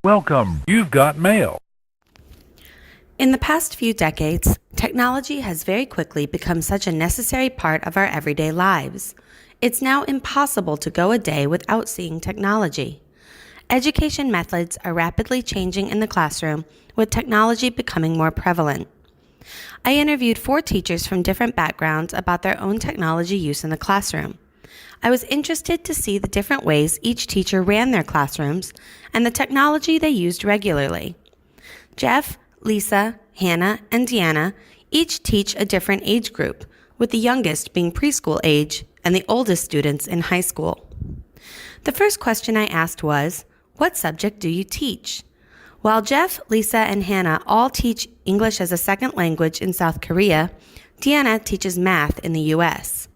Welcome. You've got mail. In the past few decades, technology has very quickly become such a necessary part of our everyday lives. It's now impossible to go a day without seeing technology. Education methods are rapidly changing in the classroom, with technology becoming more prevalent. I interviewed 4 teachers from different backgrounds about their own technology use in the classroom. I was interested to see the different ways each teacher ran their classrooms and the technology they used regularly. Jeff, Lisa, Hannah, and Deanna each teach a different age group, with the youngest being preschool age and the oldest students in high school. The first question I asked was, what subject do you teach? While Jeff, Lisa, and Hannah all teach English as a second language in South Korea, Deanna teaches math in the U.S.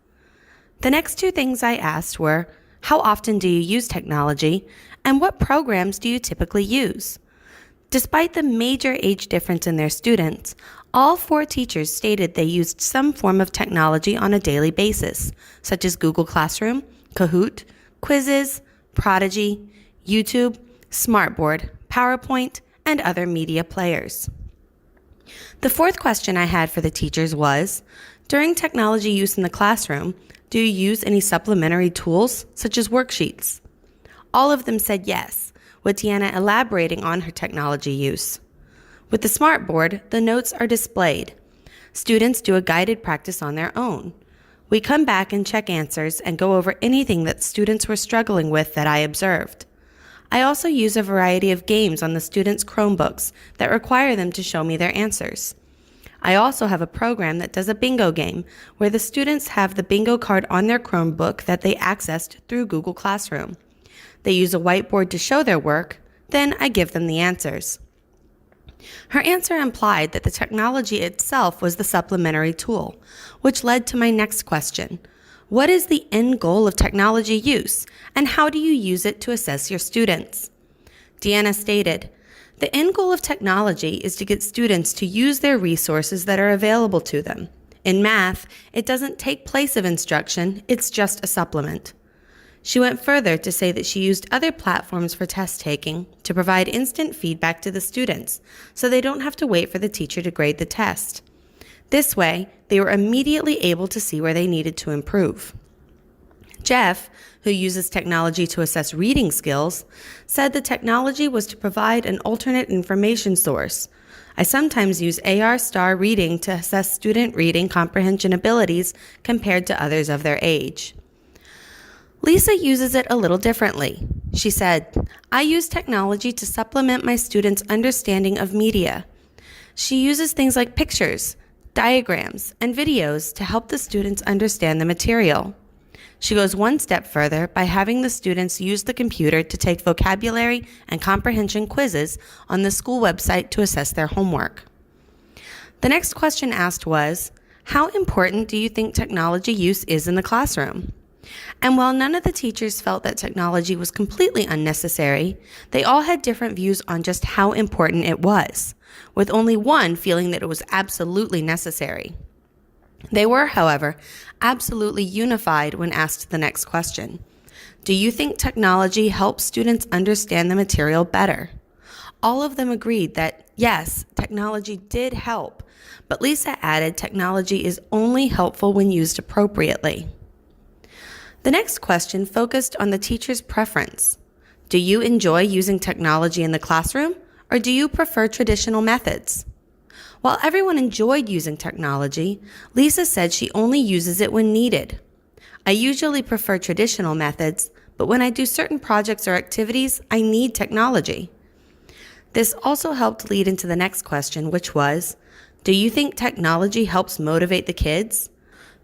The next 2 things I asked were, how often do you use technology, and what programs do you typically use? Despite the major age difference in their students, all 4 teachers stated they used some form of technology on a daily basis, such as Google Classroom, Kahoot, quizzes, Prodigy, YouTube, Smartboard, PowerPoint, and other media players. The 4th question I had for the teachers was, during technology use in the classroom, do you use any supplementary tools, such as worksheets? All of them said yes, with Deanna elaborating on her technology use. With the Smartboard, the notes are displayed. Students do a guided practice on their own. We come back and check answers and go over anything that students were struggling with that I observed. I also use a variety of games on the students' Chromebooks that require them to show me their answers. I also have a program that does a bingo game where the students have the bingo card on their Chromebook that they accessed through Google Classroom. They use a whiteboard to show their work, then I give them the answers. Her answer implied that the technology itself was the supplementary tool, which led to my next question. What is the end goal of technology use, and how do you use it to assess your students? Deanna stated, the end goal of technology is to get students to use their resources that are available to them. In math, it doesn't take place of instruction, it's just a supplement. She went further to say that she used other platforms for test taking to provide instant feedback to the students, so they don't have to wait for the teacher to grade the test. This way, they were immediately able to see where they needed to improve. Jeff, who uses technology to assess reading skills, said the technology was to provide an alternate information source. I sometimes use AR Star Reading to assess student reading comprehension abilities compared to others of their age. Lisa uses it a little differently. She said, I use technology to supplement my students' understanding of media. She uses things like pictures, diagrams, and videos to help the students understand the material. She goes one step further by having the students use the computer to take vocabulary and comprehension quizzes on the school website to assess their homework. The next question asked was, how important do you think technology use is in the classroom? And while none of the teachers felt that technology was completely unnecessary, they all had different views on just how important it was, with only one feeling that it was absolutely necessary. They were, however, absolutely unified when asked the next question. Do you think technology helps students understand the material better? All of them agreed that, yes, technology did help, but Lisa added technology is only helpful when used appropriately. The next question focused on the teacher's preference. Do you enjoy using technology in the classroom, or do you prefer traditional methods? While everyone enjoyed using technology, Lisa said she only uses it when needed. I usually prefer traditional methods, but when I do certain projects or activities, I need technology. This also helped lead into the next question, which was, do you think technology helps motivate the kids?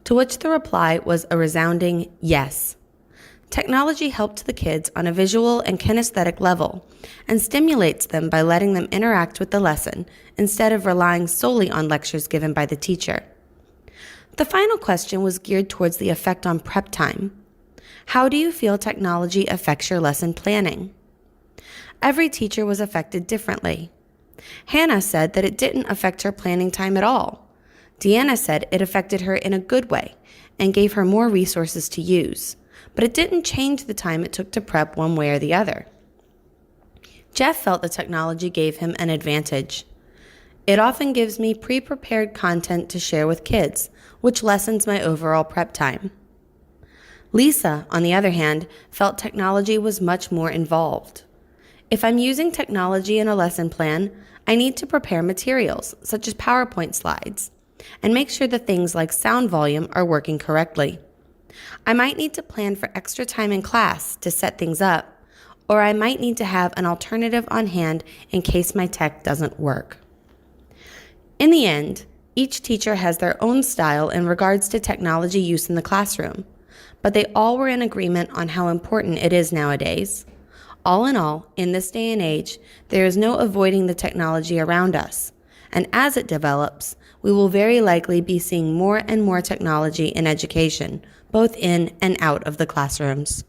To which the reply was a resounding yes. Technology helped the kids on a visual and kinesthetic level and stimulates them by letting them interact with the lesson instead of relying solely on lectures given by the teacher. The final question was geared towards the effect on prep time. How do you feel technology affects your lesson planning? Every teacher was affected differently. Hannah said that it didn't affect her planning time at all. Deanna said it affected her in a good way and gave her more resources to use, but it didn't change the time it took to prep one way or the other. Jeff felt the technology gave him an advantage. It often gives me pre-prepared content to share with kids, which lessens my overall prep time. Lisa, on the other hand, felt technology was much more involved. If I'm using technology in a lesson plan, I need to prepare materials, such as PowerPoint slides, and make sure that things like sound volume are working correctly. I might need to plan for extra time in class to set things up, or I might need to have an alternative on hand in case my tech doesn't work. In the end, each teacher has their own style in regards to technology use in the classroom, but they all were in agreement on how important it is nowadays. All in all, in this day and age, there is no avoiding the technology around us, and as it develops, we will very likely be seeing more and more technology in education, both in and out of the classrooms.